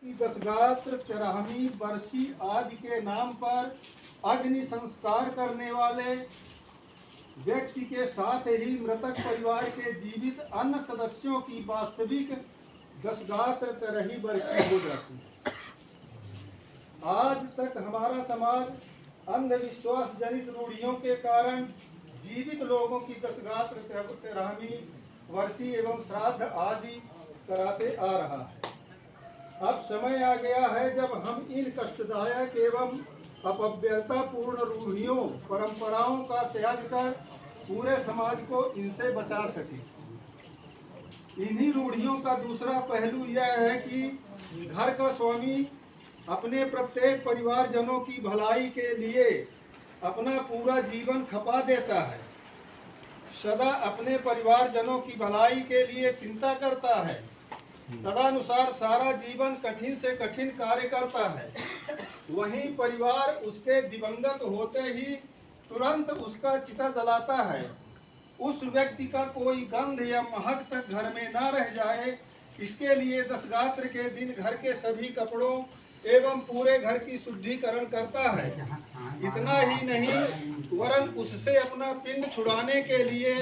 की दशगात्र, तेरहवीं बरसी आदि के नाम पर अग्नि संस्कार करने वाले व्यक्ति के साथ ही मृतक परिवार के जीवित अन्य सदस्यों की वास्तविक दशगात्र तेरहवीं बरसी हो जाती है। आज तक हमारा समाज अंधविश्वास जनित रूढ़ियों के कारण जीवित लोगों की दशगात्र, तेरहवीं वर्षी एवं श्राद्ध आदि कराते आ रहा है। अब समय आ गया है जब हम इन कष्टदायक एवं अपव्ययतापूर्ण रूढ़ियों, परंपराओं का त्याग कर पूरे समाज को इनसे बचा सके। इन्हीं रूढ़ियों का दूसरा पहलू यह है कि घर का स्वामी अपने प्रत्येक परिवारजनों की भलाई के लिए अपना पूरा जीवन खपा देता है, सदा अपने परिवारजनों की भलाई के लिए चिंता करता है, तदनुसार सारा जीवन कठिन से कठिन कार्य करता है। वहीं परिवार उसके दिवंगत होते ही तुरंत उसका चिता जलाता है। उस व्यक्ति का कोई गंध या महक तक घर में न रह जाए, इसके लिए दशगात्र के दिन घर के सभी कपड़ों एवं पूरे घर की शुद्धिकरण करता है। इतना ही नहीं, वरन उससे अपना पिंड छुड़ाने के लिए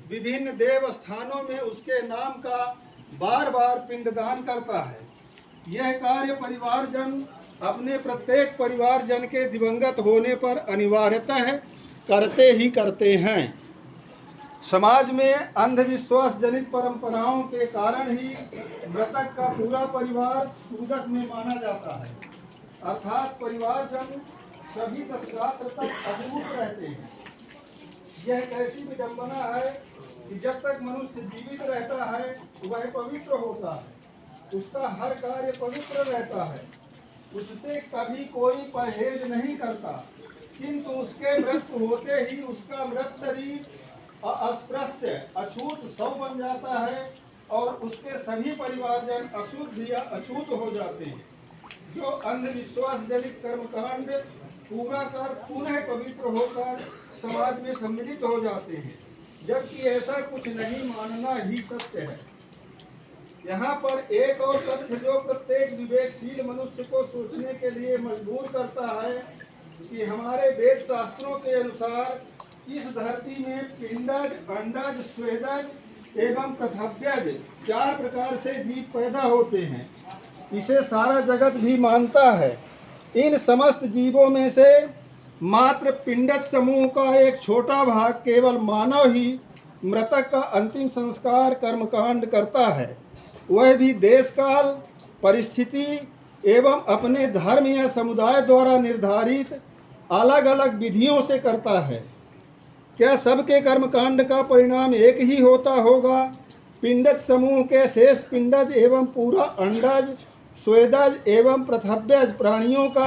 विभिन्न देव स्थानों में उसके नाम का बार बार पिंडदान करता है। यह कार्य परिवारजन अपने प्रत्येक परिवारजन के दिवंगत होने पर अनिवार्यतः करते ही करते हैं। समाज में अंधविश्वास जनित परंपराओं के कारण ही मृतक का पूरा परिवार सूदक में माना जाता है, अर्थात परिवारजन सभी दशगात्र तक अद्भुत रहते हैं। यह कैसी विडंबना है कि जब तक मनुष्य जीवित रहता है वह पवित्र होता है, उसका हर कार्य पवित्र रहता है, उससे कभी कोई परहेज नहीं करता, किंतु उसके मृत्यु होते ही उसका मृत शरीर अस्पृश्य अछूत शव बन जाता है और उसके सभी परिवारजन अशुद्ध या अछूत हो जाते हैं, जो अंधविश्वास जनित कर्मकांड पूरा कर पुनः पवित्र होकर समाज में सम्मिलित हो जाते हैं, जबकि ऐसा कुछ नहीं मानना ही सत्य है। यहाँ पर एक और तथ्य जो प्रत्येक विवेकशील मनुष्य को सोचने के लिए मजबूर करता है कि हमारे वेद शास्त्रों के अनुसार इस धरती में पिंडज, अंडज, स्वेदज एवं पृथव्यज 4 प्रकार से जीव पैदा होते हैं। इसे सारा जगत भी मानता है। इन समस्त जीवों में से मात्र पिंडज समूह का एक छोटा भाग केवल मानव ही मृतक का अंतिम संस्कार कर्मकांड करता है, वह भी देश काल, परिस्थिति एवं अपने धर्म या समुदाय द्वारा निर्धारित अलग अलग विधियों से करता है। क्या सबके कर्मकांड का परिणाम एक ही होता होगा? पिंडज समूह के शेष पिंडज एवं पूरा अंडज, स्वेदज एवं पृथव्यज प्राणियों का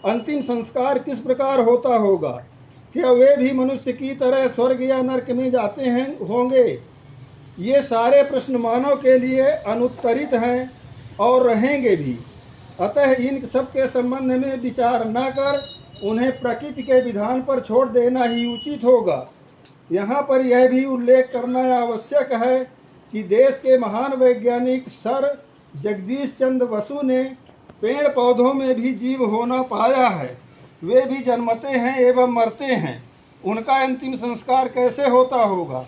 अंतिम संस्कार किस प्रकार होता होगा? क्या वे भी मनुष्य की तरह स्वर्ग या नरक में जाते होंगे? ये सारे प्रश्न मानव के लिए अनुत्तरित हैं और रहेंगे भी। अतः इन सब के संबंध में विचार न कर उन्हें प्रकृति के विधान पर छोड़ देना ही उचित होगा। यहाँ पर यह भी उल्लेख करना आवश्यक है कि देश के महान वैज्ञानिक सर जगदीश चंद्र बसु ने पेड़ पौधों में भी जीव होना पाया है। वे भी जन्मते हैं एवं मरते हैं, उनका अंतिम संस्कार कैसे होता होगा?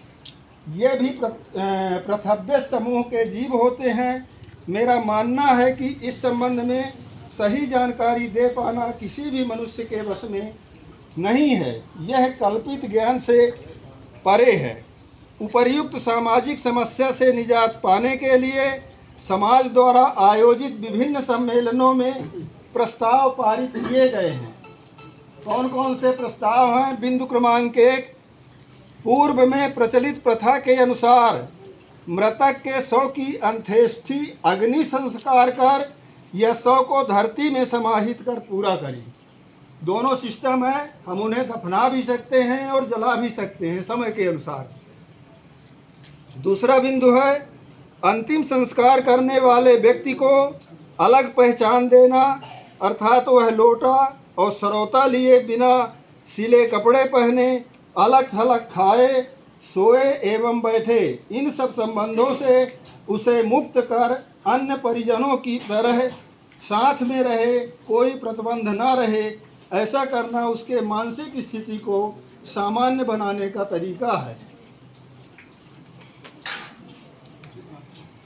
ये भी पृथव्य समूह के जीव होते हैं। मेरा मानना है कि इस संबंध में सही जानकारी दे पाना किसी भी मनुष्य के वश में नहीं है, यह कल्पित ज्ञान से परे है। उपर्युक्त सामाजिक समस्या से निजात पाने के लिए समाज द्वारा आयोजित विभिन्न सम्मेलनों में प्रस्ताव पारित किए गए हैं। कौन कौन से प्रस्ताव हैं? बिंदु क्रमांक 1, पूर्व में प्रचलित प्रथा के अनुसार मृतक के शव की अंत्येष्टि अग्नि संस्कार कर यह शव को धरती में समाहित कर पूरा करें। दोनों सिस्टम है, हम उन्हें दफना भी सकते हैं और जला भी सकते हैं समय के अनुसार। दूसरा बिंदु है अंतिम संस्कार करने वाले व्यक्ति को अलग पहचान देना, अर्थात वह लोटा और सरौता लिए बिना सिले कपड़े पहने अलग थलग खाए, सोए एवं बैठे। इन सब संबंधों से उसे मुक्त कर अन्य परिजनों की तरह साथ में रहे, कोई प्रतिबंध ना रहे, ऐसा करना उसके मानसिक स्थिति को सामान्य बनाने का तरीका है।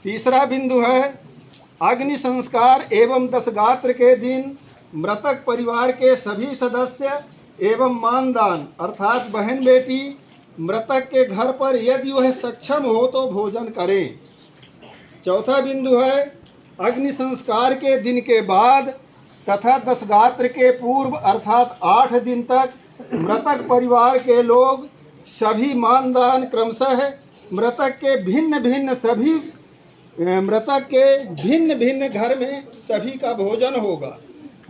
तीसरा बिंदु है अग्नि संस्कार एवं दशगात्र के दिन मृतक परिवार के सभी सदस्य एवं मानदान अर्थात बहन बेटी मृतक के घर पर यदि वह सक्षम हो तो भोजन करें। चौथा बिंदु है अग्नि संस्कार के दिन के बाद तथा दशगात्र के पूर्व अर्थात 8 दिन तक मृतक परिवार के लोग सभी मानदान क्रमशः मृतक के भिन्न भिन्न घर में सभी का भोजन होगा,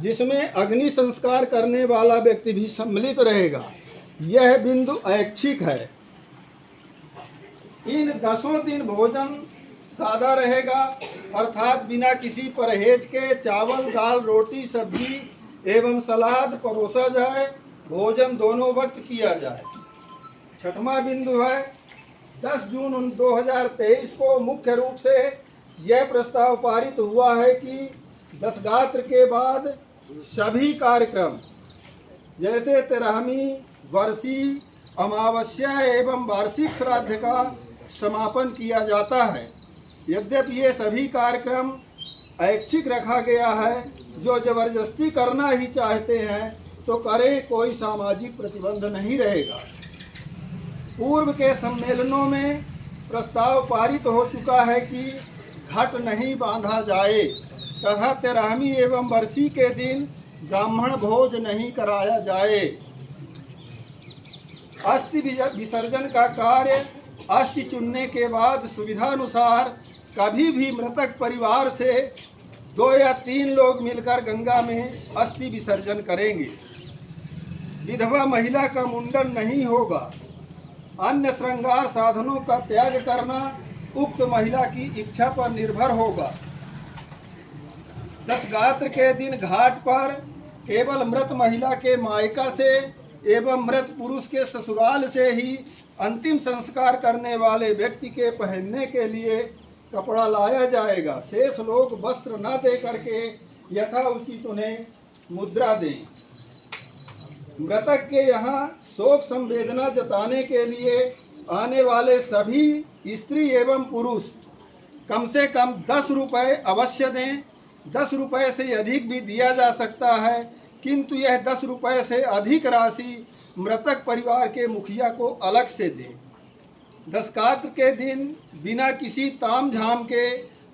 जिसमें अग्नि संस्कार करने वाला व्यक्ति भी सम्मिलित रहेगा। यह बिंदु ऐच्छिक है। इन 10 दिन भोजन सादा रहेगा, अर्थात बिना किसी परहेज के चावल दाल रोटी सब्जी एवं सलाद परोसा जाए, भोजन दोनों वक्त किया जाए। छठवां बिंदु है 10 जून 2023 को मुख्य रूप से यह प्रस्ताव पारित हुआ है कि दशगात्र के बाद सभी कार्यक्रम जैसे 13वीं वर्षी अमावस्या एवं वार्षिक श्राद्ध का समापन किया जाता है। यद्यपि ये सभी कार्यक्रम ऐच्छिक रखा गया है, जो जबरदस्ती करना ही चाहते हैं तो करें, कोई सामाजिक प्रतिबंध नहीं रहेगा। पूर्व के सम्मेलनों में प्रस्ताव पारित हो चुका है कि घट नहीं बांधा जाए तथा 13वीं एवं वर्षी के दिन ब्राह्मण भोज नहीं कराया जाए। अस्थि विसर्जन का कार्य अस्थि चुनने के बाद सुविधानुसार कभी भी मृतक परिवार से 2 या 3 लोग मिलकर गंगा में अस्थि विसर्जन करेंगे। विधवा महिला का मुंडन नहीं होगा। अन्य श्रृंगार साधनों का त्याग करना उक्त महिला की इच्छा पर निर्भर होगा। दशगात्र के दिन घाट पर केवल मृत महिला के मायका से एवं मृत पुरुष के ससुराल से ही अंतिम संस्कार करने वाले व्यक्ति के पहनने के लिए कपड़ा लाया जाएगा। शेष लोग वस्त्र न दे करके यथा उचित उन्हें मुद्रा दें। मृतक के यहाँ शोक संवेदना जताने के लिए आने वाले सभी स्त्री एवं पुरुष कम से कम 10 रुपये अवश्य दें। 10 रुपये से अधिक भी दिया जा सकता है, किंतु यह 10 रुपये से अधिक राशि मृतक परिवार के मुखिया को अलग से दें। दशगात्र के दिन बिना किसी ताम झाम के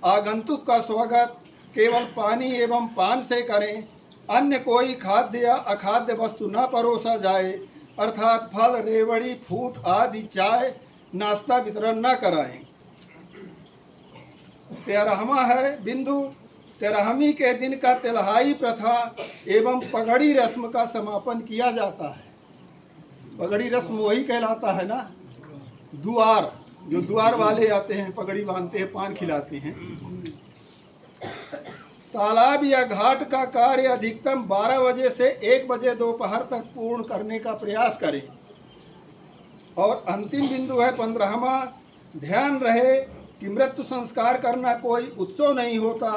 आगंतुक का स्वागत केवल पानी एवं पान से करें। अन्य कोई खाद्य या अखाद्य वस्तु न परोसा जाए, अर्थात फल रेवड़ी फूट आदि चाय नाश्ता वितरण न कराएं। 13वां है बिंदु 13वीं के दिन का तिलहाई प्रथा एवं पगड़ी रस्म का समापन किया जाता है। पगड़ी रस्म वही कहलाता है ना, दुआर जो द्वार वाले आते हैं पगड़ी बांधते हैं पान खिलाते हैं। तालाब या घाट का कार्य अधिकतम 12 बजे से 1 बजे दोपहर तक पूर्ण करने का प्रयास करें। और अंतिम बिंदु है 15वां, ध्यान रहे कि मृत्यु संस्कार करना कोई उत्सव नहीं होता,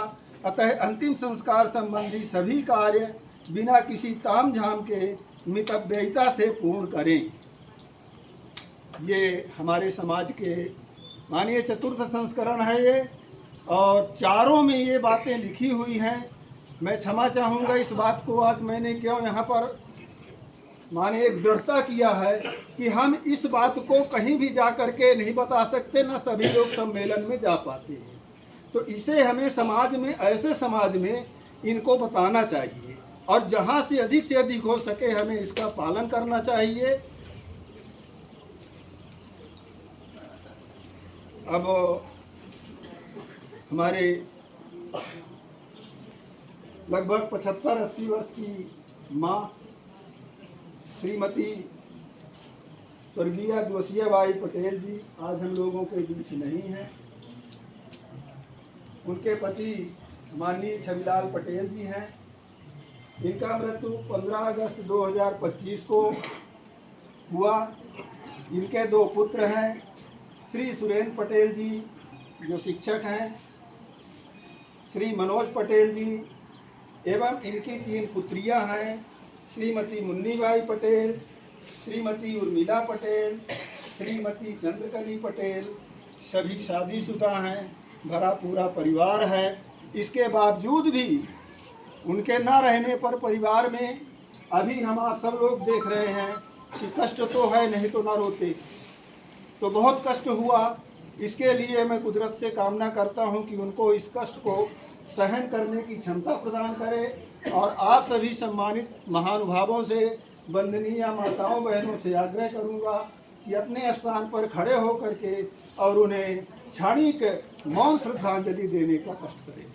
अतः अंतिम संस्कार संबंधी सभी कार्य बिना किसी ताम झाम के मितव्ययिता से पूर्ण करें। ये हमारे समाज के माननीय 4th संस्करण है ये, और चारों में ये बातें लिखी हुई हैं। मैं क्षमा चाहूँगा इस बात को आज मैंने क्यों यहाँ पर माने एक दृढ़ता किया है कि हम इस बात को कहीं भी जा कर के नहीं बता सकते, न सभी लोग सम्मेलन में जा पाते हैं। तो इसे हमें समाज में, ऐसे समाज में इनको बताना चाहिए और जहाँ से अधिक हो सके हमें इसका पालन करना चाहिए। अब हमारे लगभग 75-80 वर्ष की माँ श्रीमती स्वर्गीय द्वसियाबाई पटेल जी आज हम लोगों के बीच नहीं हैं। उनके पति माननीय छविलाल पटेल जी हैं। इनका मृत्यु 15 अगस्त 2025 को हुआ। इनके 2 पुत्र हैं, श्री सुरेंद्र पटेल जी जो शिक्षक हैं, श्री मनोज पटेल जी एवं इनकी 3 पुत्रियां हैं, श्रीमती मुन्नीबाई पटेल, श्रीमती उर्मिला पटेल, श्रीमती चंद्रकली पटेल। सभी शादीशुदा हैं, भरा पूरा परिवार है। इसके बावजूद भी उनके न रहने पर परिवार में अभी हम आप सब लोग देख रहे हैं कि कष्ट तो है, नहीं तो न रोते। तो बहुत कष्ट हुआ। इसके लिए मैं कुदरत से कामना करता हूं कि उनको इस कष्ट को सहन करने की क्षमता प्रदान करे। और आप सभी सम्मानित महानुभावों से, वंदनीय माताओं बहनों से आग्रह करूंगा कि अपने स्थान पर खड़े होकर के और उन्हें क्षणिक मौन श्रद्धांजलि देने का कष्ट करें।